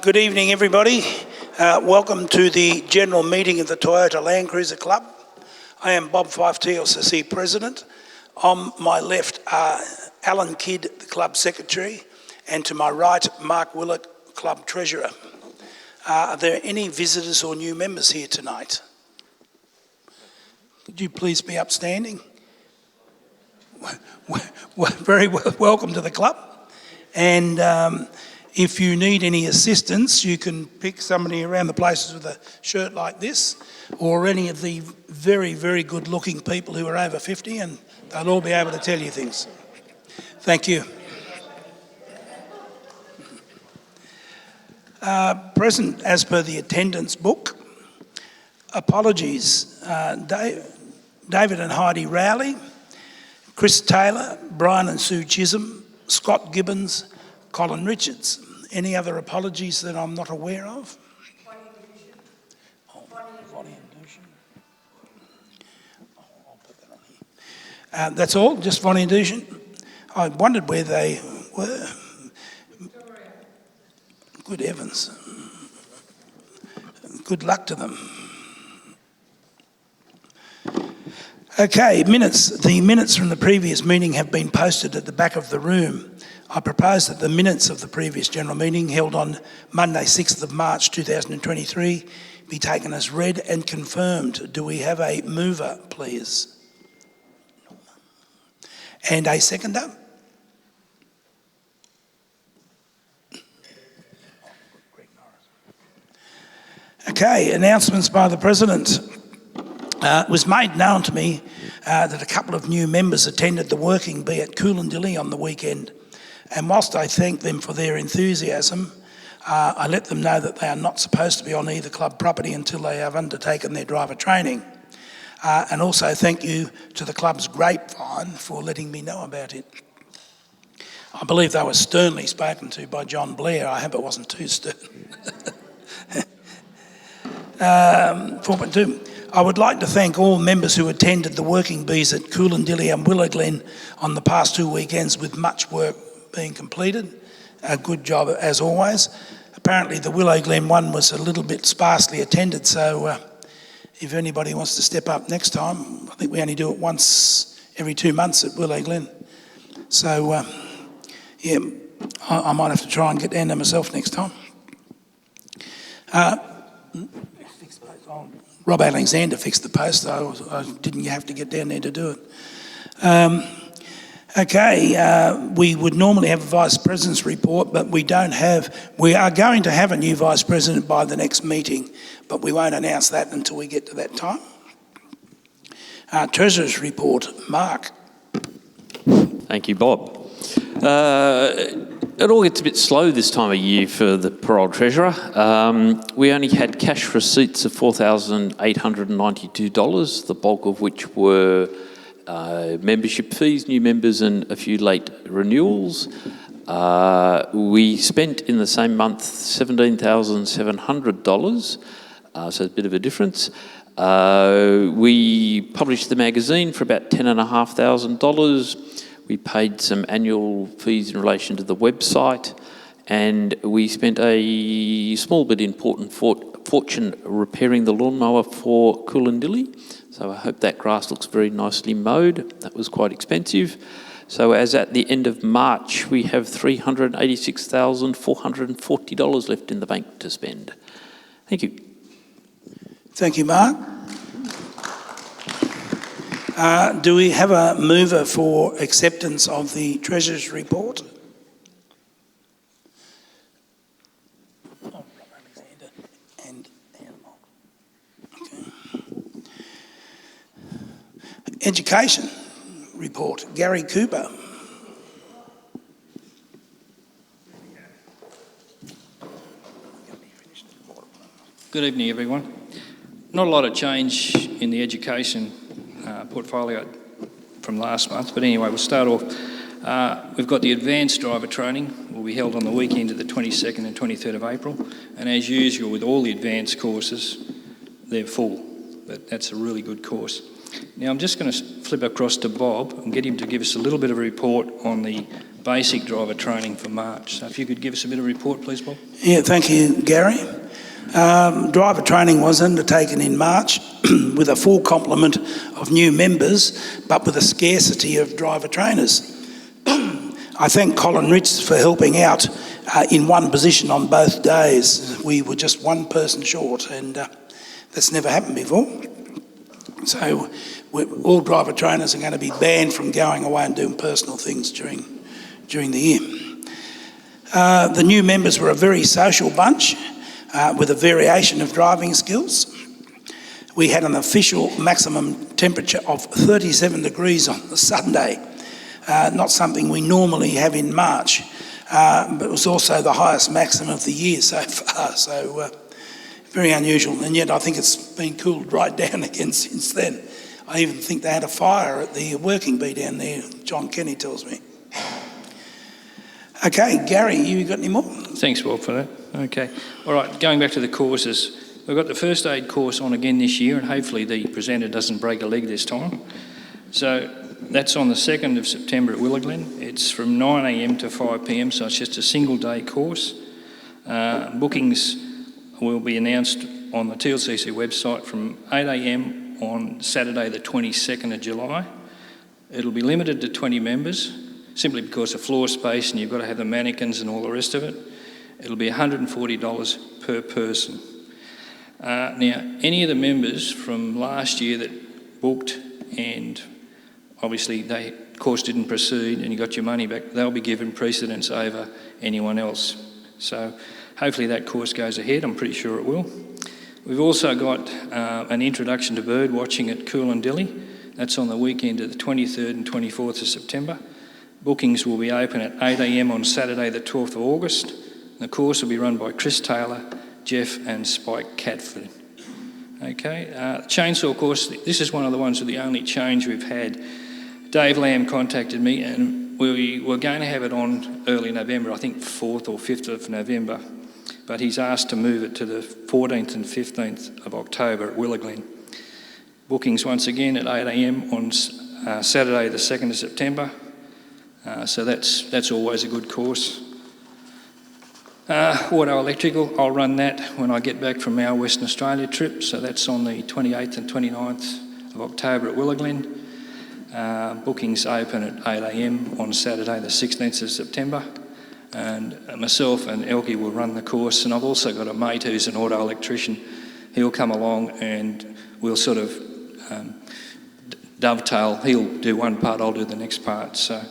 Good evening, everybody. Welcome to the general meeting of the Toyota Land Cruiser Club. I am Bob Fife, TLCC President. On my left are Alan Kidd, the Club Secretary, and to my right, Mark Willett, Club Treasurer. Are there any visitors or new members here tonight? Could you please be upstanding? Very welcome to the club. And if you need any assistance, you can pick somebody around the places with a shirt like this, or any of the very, very good-looking people who are over 50, and they'll all be able to tell you things. Thank you. Present as per the attendance book. Apologies. David and Heidi Rowley, Chris Taylor, Brian and Sue Chisholm, Scott Gibbons, Colin Richards. Any other apologies that I'm not aware of? I'll put that on here. That's all, just Vonnie and Dushan. I wondered where they were. Good heavens. Good luck to them. Okay, minutes. The minutes from the previous meeting have been posted at the back of the room. I propose that the minutes of the previous general meeting held on Monday 6th of March 2023 be taken as read and confirmed. Do we have a mover, please? And a seconder? Okay, announcements by the President. It was made known to me that a couple of new members attended the working bee at Coolangatta on the weekend. And whilst I thank them for their enthusiasm, I let them know that they are not supposed to be on either club property until they have undertaken their driver training. And also thank you to the club's grapevine for letting me know about it. I believe they were sternly spoken to by John Blair. I hope it wasn't too stern. 4.2. I would like to thank all members who attended the working bees at Coolangatta and Willow Glen on the past 2 weekends, with much work being completed. A good job as always. Apparently the Willow Glen one was a little bit sparsely attended, so if anybody wants to step up next time, I think we only do it once every 2 months at Willow Glen. So yeah, I might have to try and get down there myself next time. Rob Alexander fixed the post, though. I didn't have to get down there to do it. We would normally have a Vice President's report, but we don't have. We are going to have a new Vice President by the next meeting, but we won't announce that until we get to that time. Treasurer's report. Mark. Thank you, Bob. It all gets a bit slow this time of year for the poor old Treasurer. We only had cash receipts of $4,892, the bulk of which were membership fees, new members and a few late renewals. We spent in the same month $17,700, so a bit of a difference. We published the magazine for about $10,500. We paid some annual fees in relation to the website, and we spent a small but important fortune repairing the lawnmower for Coolangatta. So I hope that grass looks very nicely mowed. That was quite expensive. So as at the end of March, we have $386,440 left in the bank to spend. Thank you. Thank you, Mark. Do we have a mover for acceptance of the Treasurer's report? Education report. Gary Cooper. Good evening, everyone. Not a lot of change in the education portfolio from last month, but anyway, we'll start off. We've got the advanced driver training will be held on the weekend of the 22nd and 23rd of April, and as usual with all the advanced courses, they're full, but that's a really good course. Now I'm just going to flip across to Bob and get him to give us a little bit of a report on the basic driver training for March. So if you could give us a bit of a report, please, Bob. Yeah, thank you, Gary. Driver training was undertaken in March with a full complement of new members, but with a scarcity of driver trainers. I thank Colin Ritz for helping out in one position on both days. We were just one person short, and that's never happened before. So all driver trainers are going to be banned from going away and doing personal things during the year. The new members were a very social bunch with a variation of driving skills. We had an official maximum temperature of 37 degrees on the Sunday, not something we normally have in March, but it was also the highest maximum of the year so far, so very unusual. And yet I think it's been cooled right down again since then. I even think they had a fire at the working bee down there, John Kenny tells me. Okay, Gary, you got any more? Thanks, Bob, for that. Okay. All right, going back to the courses. We've got the first aid course on again this year, and hopefully the presenter doesn't break a leg this time. So that's on the 2nd of September at Willaglen. It's from 9 a.m. to 5 p.m, so it's just a single day course. Bookings will be announced on the TLCC website from 8 a.m. on Saturday the 22nd of July. It'll be limited to 20 members, simply because of floor space and you've got to have the mannequins and all the rest of it. It'll be $140 per person. Now, any of the members from last year that booked and obviously the course didn't proceed and you got your money back, they'll be given precedence over anyone else. So hopefully that course goes ahead. I'm pretty sure it will. We've also got an introduction to bird watching at Coolangatta. That's on the weekend of the 23rd and 24th of September. Bookings will be open at 8 a.m. on Saturday the 12th of August. The course will be run by Chris Taylor, Jeff and Spike Catford. Okay, chainsaw course, this is one of the ones with the only change we've had. Dave Lamb contacted me and we were going to have it on early November, I think 4th or 5th of November, but he's asked to move it to the 14th and 15th of October at Willaglen. Bookings once again at 8 a.m. on Saturday the 2nd of September. So that's always a good course. Auto electrical, I'll run that when I get back from our Western Australia trip. So that's on the 28th and 29th of October at Willaglen. Bookings open at 8 a.m. on Saturday the 16th of September. And myself and Elkie will run the course. And I've also got a mate who's an auto electrician. He'll come along and we'll sort of dovetail. He'll do one part, I'll do the next part. So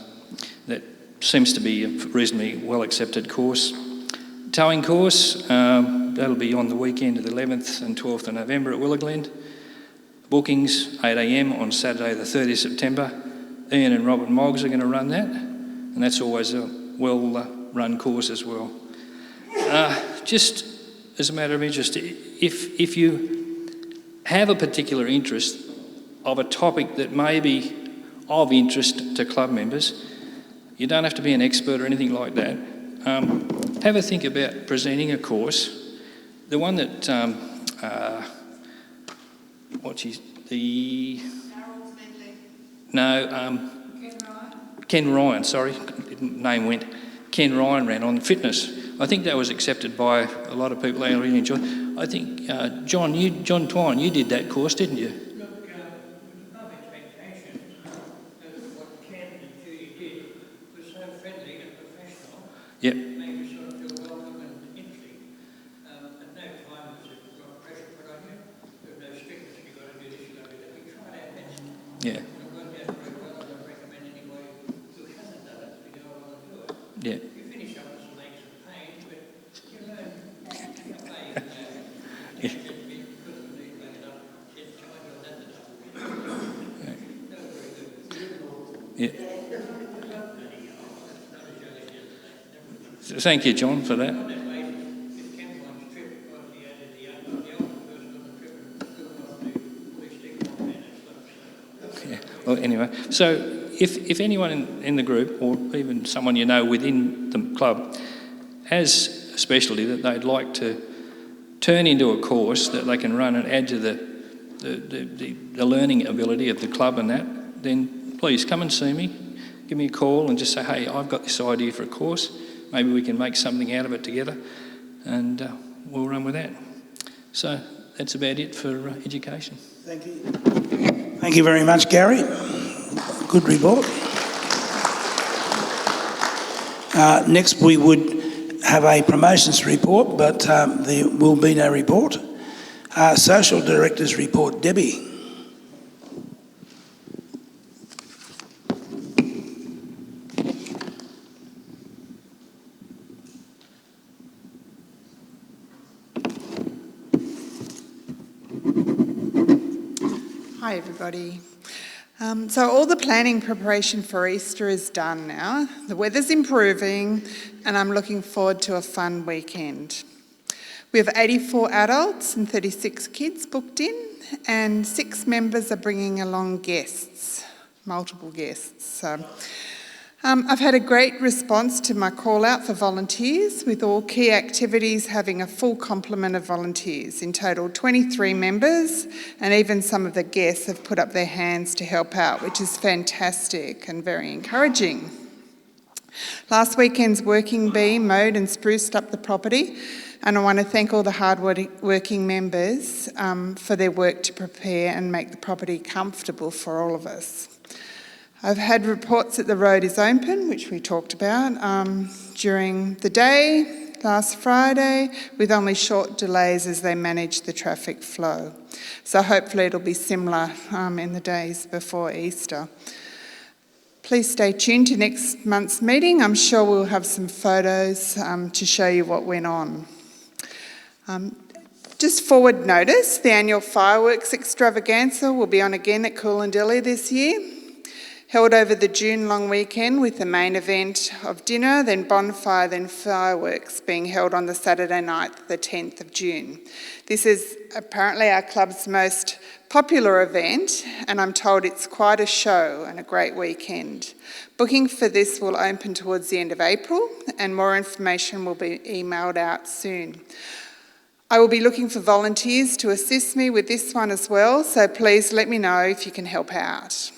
that seems to be a reasonably well accepted course. Towing course, that'll be on the weekend of the 11th and 12th of November at Willaglen. Bookings 8 a.m. on Saturday the 30th of September. Ian and Robert Moggs are going to run that, and that's always a well run course as well. Just as a matter of interest, if you have a particular interest of a topic that may be of interest to club members, you don't have to be an expert or anything like that. Have a think about presenting a course. The one that, Ken Ryan, sorry, name went. Ken Ryan ran on fitness. I think that was accepted by a lot of people. They really enjoyed. I think, John Twine, you did that course, didn't you? Look, above expectations, what Ken and Judy did was so friendly and professional. Yep. Made you sort of feel welcome and intrigued. At no time was it a lot of pressure put on you. There was no strictness, you've got to do this, you've got to do that. We tried our best. Yeah. It went down very well. I don't recommend anybody who hasn't done it to go along and do it. Yeah. You finish up with some aches and pains, but you learn how to play. Yeah. Thank you, John, for that. Yeah. Well, anyway, so if anyone in the group, or even someone you know within the club, has a specialty that they'd like to turn into a course that they can run and add to the learning ability of the club and that, then please come and see me. give me a call and just say, hey, I've got this idea for a course. Maybe we can make something out of it together, and we'll run with that. So that's about it for education. Thank you. Thank you very much, Gary. Good report. Next, we would have a promotions report, but there will be no report. Social Director's report, Debbie. Hi everybody. So all the planning preparation for Easter is done now. The weather's improving and I'm looking forward to a fun weekend. We have 84 adults and 36 kids booked in, and 6 members are bringing along guests, multiple guests. So I've had a great response to my call out for volunteers, with all key activities having a full complement of volunteers. In total, 23 members, and even some of the guests have put up their hands to help out, which is fantastic and very encouraging. Last weekend's working bee mowed and spruced up the property, and I want to thank all the hard-working members for their work to prepare and make the property comfortable for all of us. I've had reports that the road is open, which we talked about, during the day last Friday, with only short delays as they manage the traffic flow. So hopefully it'll be similar in the days before Easter. Please stay tuned to next month's meeting. I'm sure we'll have some photos to show you what went on. Just forward notice, the annual fireworks extravaganza will be on again at Coolandelly this year, held over the June long weekend, with the main event of dinner, then bonfire, then fireworks being held on the Saturday night, the 10th of June. This is apparently our club's most popular event, and I'm told it's quite a show and a great weekend. Booking for this will open towards the end of April, and more information will be emailed out soon. I will be looking for volunteers to assist me with this one as well, so please let me know if you can help out.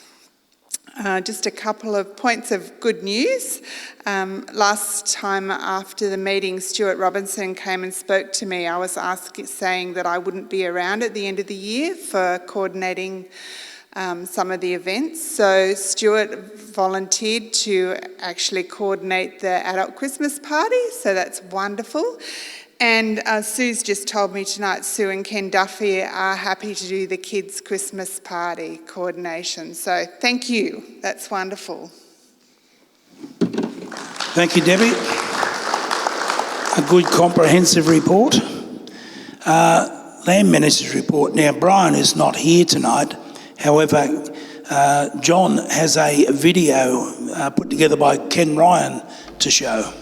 Just a couple of points of good news. Last time after the meeting, Stuart Robinson came and spoke to me. I was saying that I wouldn't be around at the end of the year for coordinating some of the events. So Stuart volunteered to actually coordinate the adult Christmas party, so that's wonderful. And Sue's just told me tonight, Sue and Ken Duffy are happy to do the kids' Christmas party coordination. So thank you, that's wonderful. Thank you, Debbie. A good comprehensive report. Land Manager's report. Now, Brian is not here tonight. However, John has a video put together by Ken Ryan to show.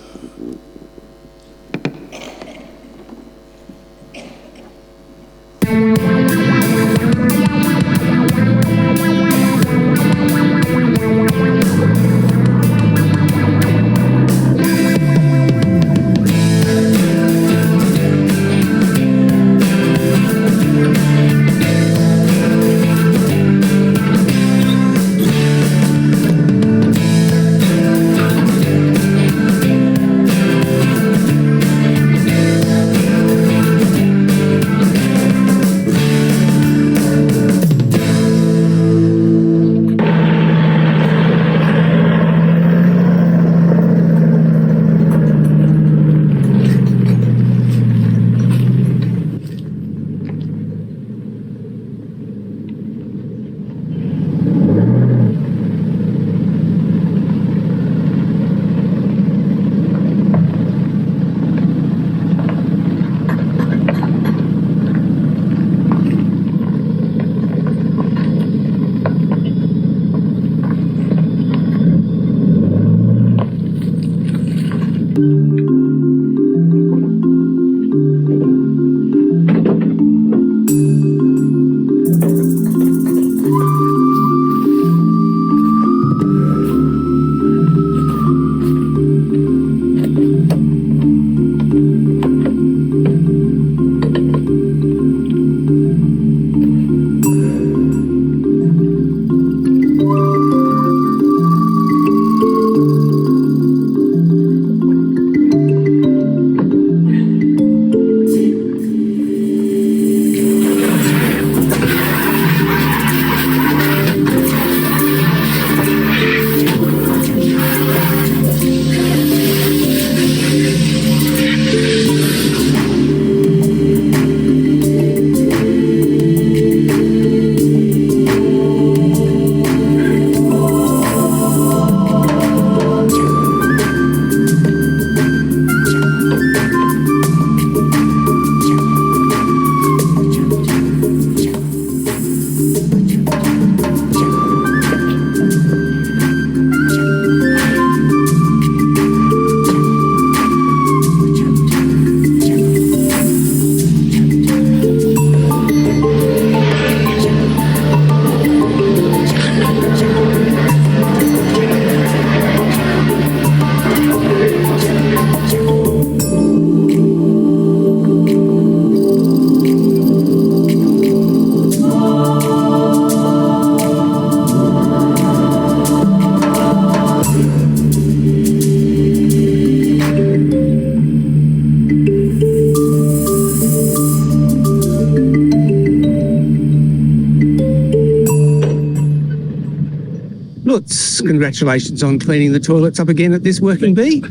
Lutz, congratulations on cleaning the toilets up again at this working bee.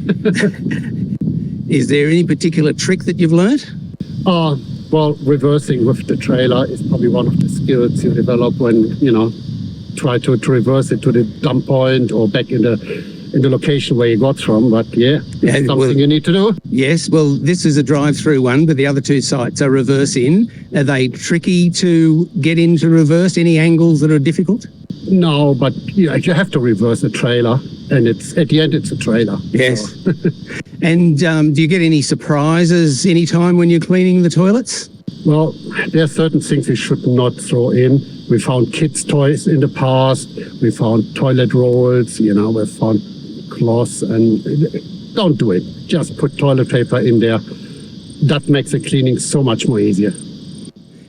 Is there any particular trick that you've learnt? Well, reversing with the trailer is probably one of the skills you develop when, try to reverse it to the dump point or back in the location where you got from. But it's something you need to do. Yes, well, this is a drive-through one, but the other two sites are reverse in. Are they tricky to get into reverse? Any angles that are difficult? No, but you have to reverse a trailer, and at the end it's a trailer. Yes. So. And do you get any surprises any time when you're cleaning the toilets? Well, there are certain things you should not throw in. We found kids' toys in the past. We found toilet rolls. We found cloths, and don't do it. Just put toilet paper in there. That makes the cleaning so much more easier.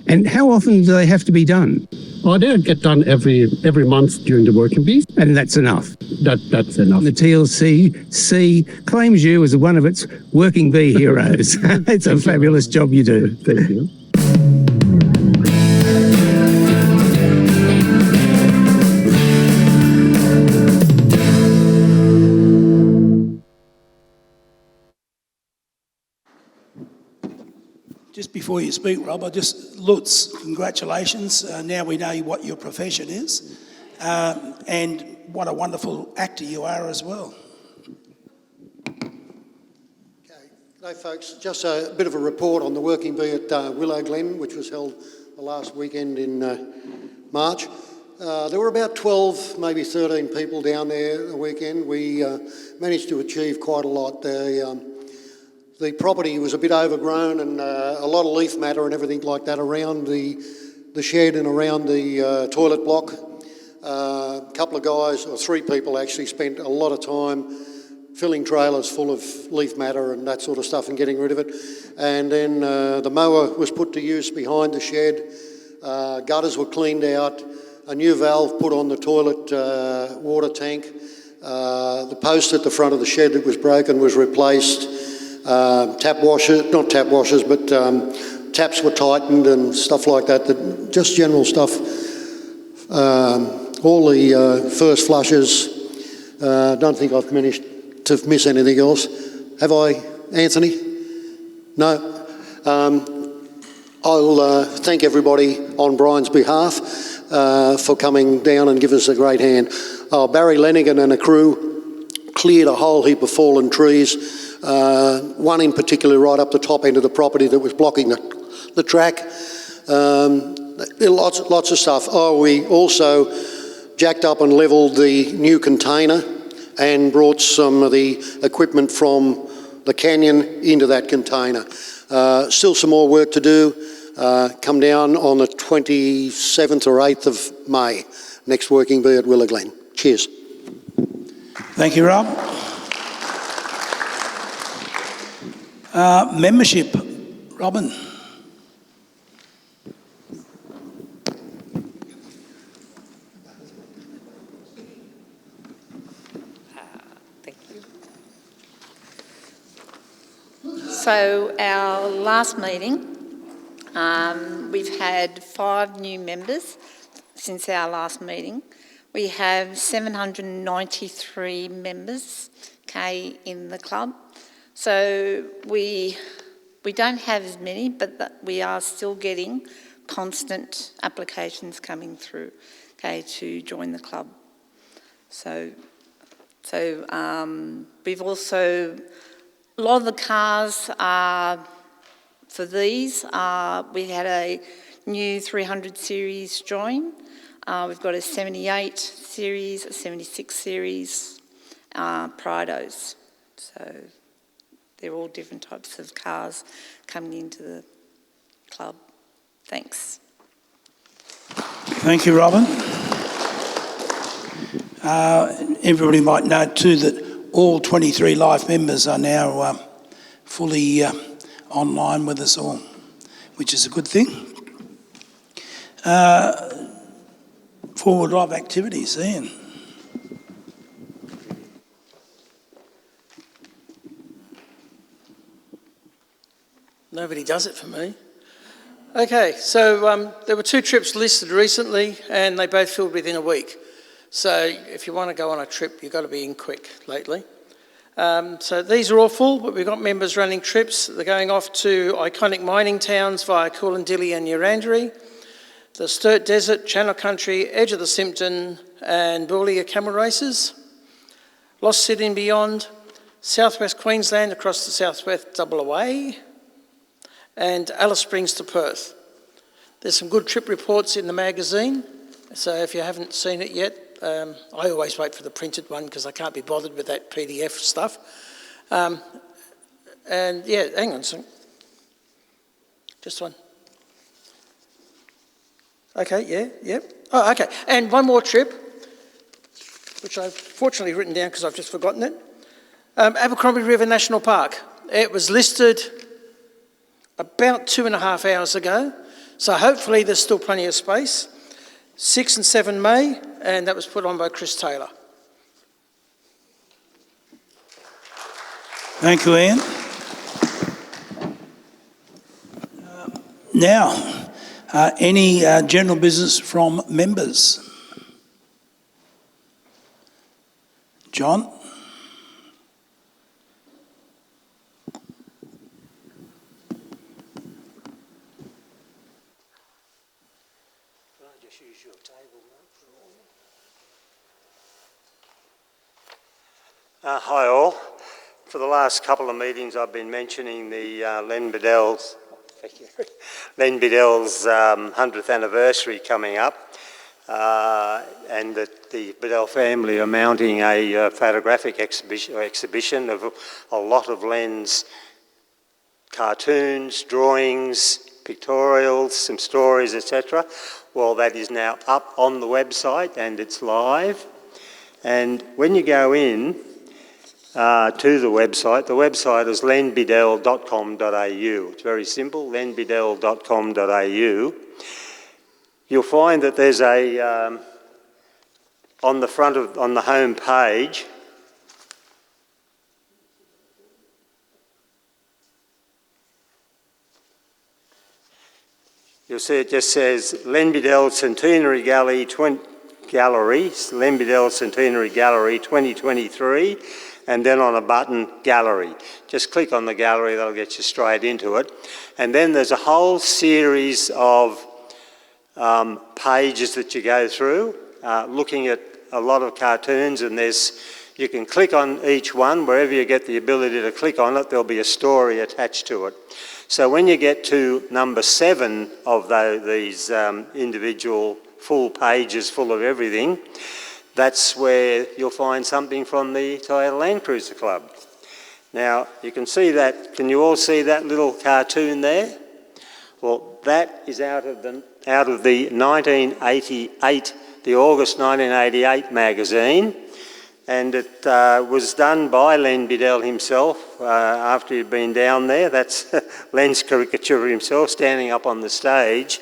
And how often do they have to be done? They get done every month during the working bees. And that's enough? That's enough. The TLCC claims you as one of its working bee heroes. It's a fabulous job you do. Thank you. Just before you speak, Rob, Lutz, congratulations. Now we know what your profession is, and what a wonderful actor you are as well. Okay, g'day folks. Just a bit of a report on the working bee at Willow Glen, which was held the last weekend in March. There were about 12, maybe 13 people down there the weekend. We managed to achieve quite a lot. The property was a bit overgrown and a lot of leaf matter and everything like that around the shed and around the toilet block. A couple of guys, or 3 people actually, spent a lot of time filling trailers full of leaf matter and that sort of stuff and getting rid of it. And then the mower was put to use behind the shed. Gutters were cleaned out. A new valve put on the toilet water tank. The post at the front of the shed that was broken was replaced. Taps were tightened and stuff like that, just general stuff. All the first flushes. Don't think I've managed to miss anything else. Have I, Anthony? No. I'll thank everybody on Brian's behalf for coming down and give us a great hand. Barry Lenigan and a crew cleared a whole heap of fallen trees. One in particular right up the top end of the property that was blocking the track. Lots of stuff. We also jacked up and levelled the new container and brought some of the equipment from the canyon into that container. Still some more work to do. Come down on the 27th or 8th of May, next working bee at Willow Glen. Cheers. Thank you, Rob. Membership, Robin. Thank you. So our last meeting, we've had 5 new members since our last meeting. We have 793 members, in the club. So we don't have as many, but we are still getting constant applications coming through, to join the club. So we've also, a lot of the cars are, for these, we had a new 300 series join. We've got a 78 series, a 76 series, Prados. So they're all different types of cars coming into the club. Thanks. Thank you, Robin. Everybody might know too that all 23 life members are now fully online with us all, which is a good thing. Forward drive activities, Ian. Nobody does it for me. Okay, so there were 2 trips listed recently and they both filled within a week. So if you want to go on a trip, you've got to be in quick lately. So these are all full, but we've got members running trips. They're going off to iconic mining towns via Coolandiilly and Uranderi, the Sturt Desert, Channel Country, Edge of the Symptom and Boulia camel races, Lost City and beyond, southwest Queensland across the southwest WA, and Alice Springs to Perth. There's some good trip reports in the magazine, so if you haven't seen it yet, I always wait for the printed one because I can't be bothered with that PDF stuff. And yeah, hang on a second. Just one. Okay, yeah. Oh, okay. And one more trip, which I've fortunately written down because I've just forgotten it. Abercrombie River National Park. It was listed about 2.5 hours ago, so hopefully there's still plenty of space. 6 and 7 May, and that was put on by Chris Taylor. Thank you, Ian. Now, any general business from members? John? Hi all. For the last couple of meetings I've been mentioning the Len Bedell's 100th anniversary coming up, and that the Bedell family are mounting a photographic exhibition of a lot of Len's cartoons, drawings, pictorials, some stories, etc. Well, that is now up on the website and it's live. And when you go in to the website is lenbedell.com.au. It's very simple, lenbedell.com.au. You'll find that there's a, on the home page, you'll see it just says Len Bedell Centenary Gallery, Len Bedell Centenary Gallery 2023, and then on a button, Gallery. Just click on the gallery, that'll get you straight into it. And then there's a whole series of pages that you go through, looking at a lot of cartoons, and you can click on each one. Wherever you get the ability to click on it, there'll be a story attached to it. So when you get to number 7 of these individual full pages full of everything, that's where you'll find something from the Toyota Land Cruiser Club. Now, you can see that, can you all see that little cartoon there? Well, that is out of the 1988, the August 1988 magazine, and it was done by Len Bedell himself after he'd been down there. That's Len's caricature himself standing up on the stage.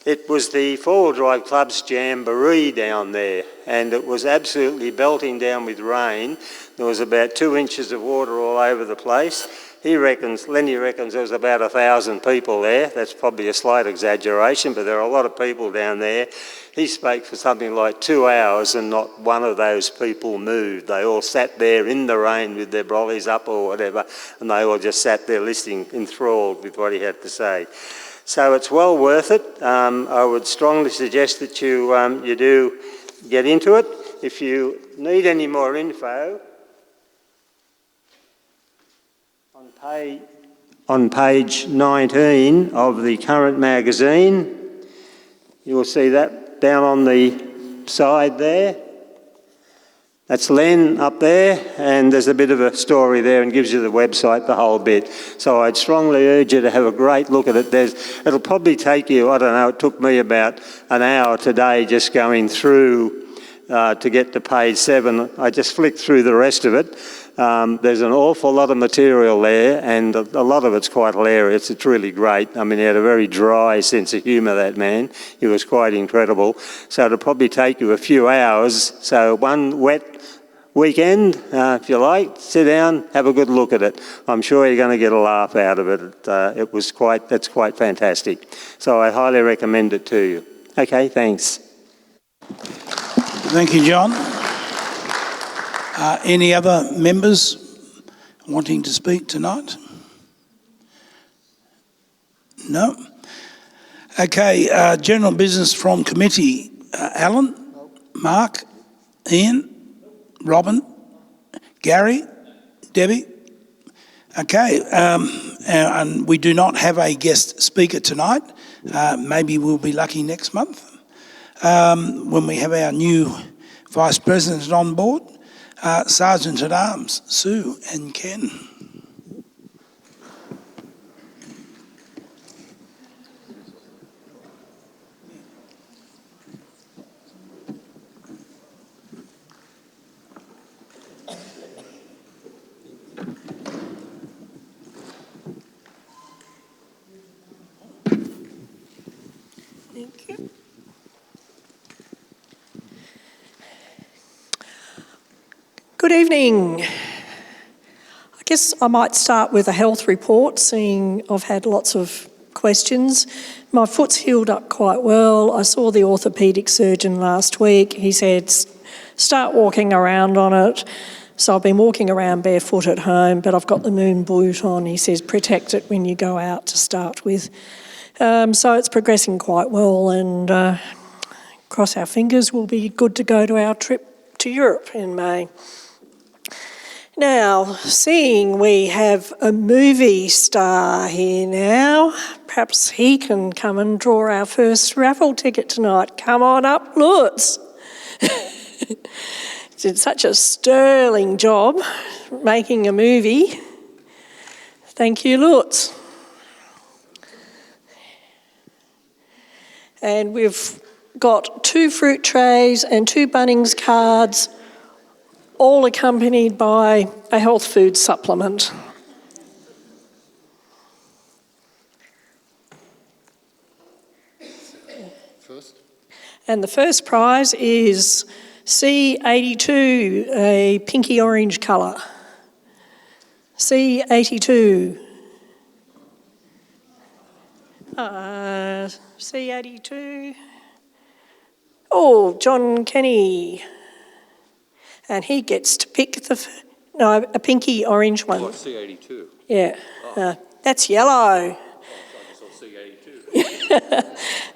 It was the Four-Wheel Drive Club's jamboree down there, and it was absolutely belting down with rain. There was about 2 inches of water all over the place. Lenny reckons there was about 1,000 people there. That's probably a slight exaggeration, but there are a lot of people down there. He spoke for something like 2 hours and not one of those people moved. They all sat there in the rain with their brollies up or whatever, and they all just sat there listening, enthralled with what he had to say. So it's well worth it. I would strongly suggest that you do get into it. If you need any more info, on page 19 of the current magazine, you will see that down on the side there. That's Len up there, and there's a bit of a story there and gives you the website, the whole bit. So I'd strongly urge you to have a great look at it. It'll probably take you, I don't know, it took me about an hour today just going through to get to page 7. I just flicked through the rest of it. There's an awful lot of material there, and a lot of it's quite hilarious. It's really great. I mean, he had a very dry sense of humour, that man. He was quite incredible. So it'll probably take you a few hours. So one wet weekend, if you like, sit down, have a good look at it. I'm sure you're going to get a laugh out of it. That's quite fantastic. So I highly recommend it to you. Okay, thanks. Thank you, John. Any other members wanting to speak tonight? No? Okay, general business from committee. Alan? Mark? Ian? Robin? Gary? Debbie? Okay, and we do not have a guest speaker tonight. Maybe we'll be lucky next month when we have our new Vice President on board. Sergeant at Arms, Sue and Ken. Thank you. Good evening. I guess I might start with a health report, seeing I've had lots of questions. My foot's healed up quite well. I saw the orthopaedic surgeon last week. He said, start walking around on it. So I've been walking around barefoot at home, but I've got the moon boot on. He says, protect it when you go out to start with. So it's progressing quite well, and cross our fingers, we'll be good to go to our trip to Europe in May. Now, seeing we have a movie star here now, perhaps he can come and draw our first raffle ticket tonight. Come on up, Lutz. Did such a sterling job making a movie. Thank you, Lutz. And we've got 2 fruit trays and 2 Bunnings cards, all accompanied by a health food supplement. First. And the first prize is C82, a pinky orange colour. C82. C82. Oh, John Kenny. And he gets to pick a pinky orange one. What, C82? Yeah. That's yellow. I saw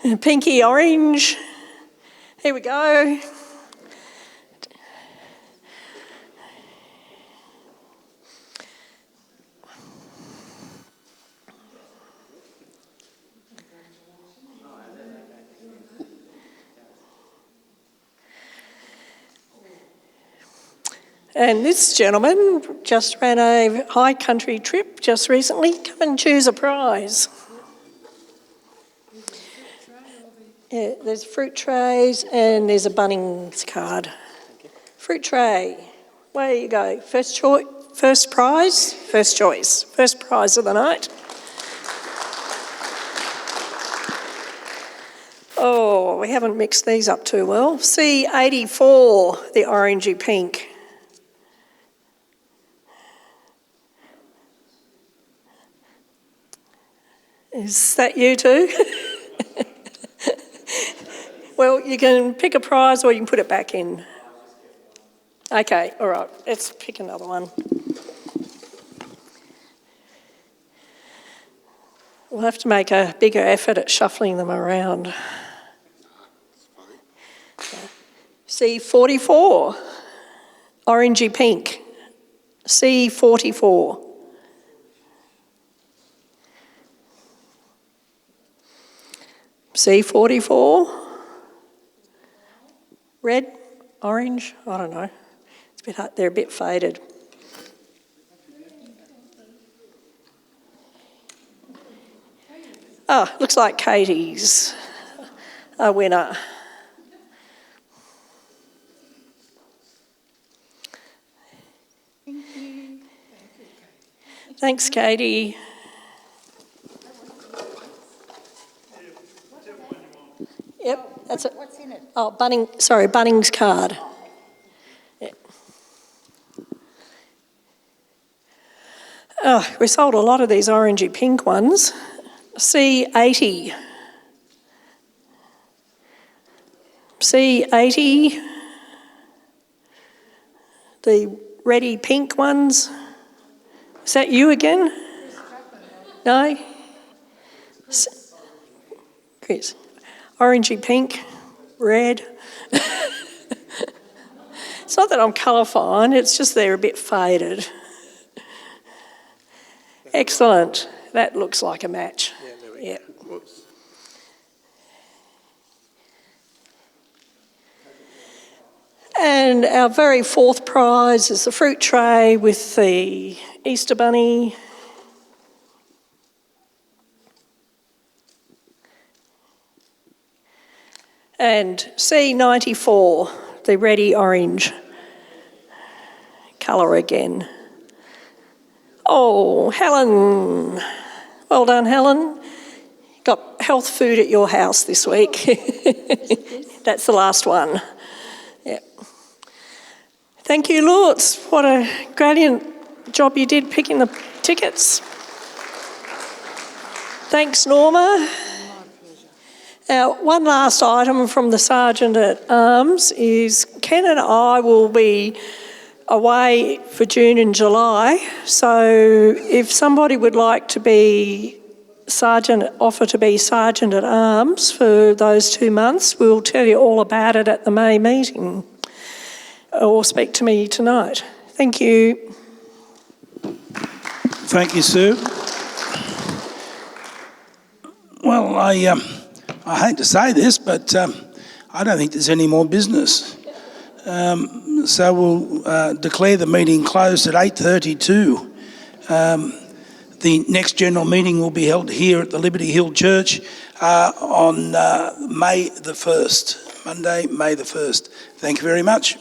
C82. Pinky orange. Here we go. And this gentleman just ran a high country trip just recently. Come and choose a prize. Yeah, there's fruit trays and there's a Bunnings card. Fruit tray. Where you go? First prize? First choice. First prize of the night. Oh, we haven't mixed these up too well. C84, the orangey pink. Is that you too? Well, you can pick a prize or you can put it back in. Okay, all right, let's pick another one. We'll have to make a bigger effort at shuffling them around. C44, orangey pink. C44. C44. Red, orange, I don't know. It's a bit hard, they're a bit faded. Oh, looks like Katie's a winner. Thank you. Thanks, Katie. Yep, that's it. What's in it? Oh, Bunnings card. Yeah. Oh, we sold a lot of these orangey pink ones. C80. C80. The ready pink ones. Is that you again? No? Chris. Orangey pink, red. It's not that I'm colourfine, it's just they're a bit faded. Excellent. That looks like a match. Yeah, there we Yeah. go. Whoops. And our very fourth prize is the fruit tray with the Easter bunny. And C94, the ready orange colour again. Oh, Helen. Well done, Helen. Got health food at your house this week. That's the last one. Yeah. Thank you, Lourdes. What a brilliant job you did picking the tickets. Thanks, Norma. Now, one last item from the Sargeant at Arms is Ken and I will be away for June and July, so if somebody would like to be offer to be Sargeant at Arms for those 2 months, we'll tell you all about it at the May meeting, or speak to me tonight. Thank you. Thank you, Sue. Well, I hate to say this, but I don't think there's any more business. So we'll declare the meeting closed at 8:32. The next general meeting will be held here at the Liberty Hill Church on May the 1st, Monday, May the 1st. Thank you very much.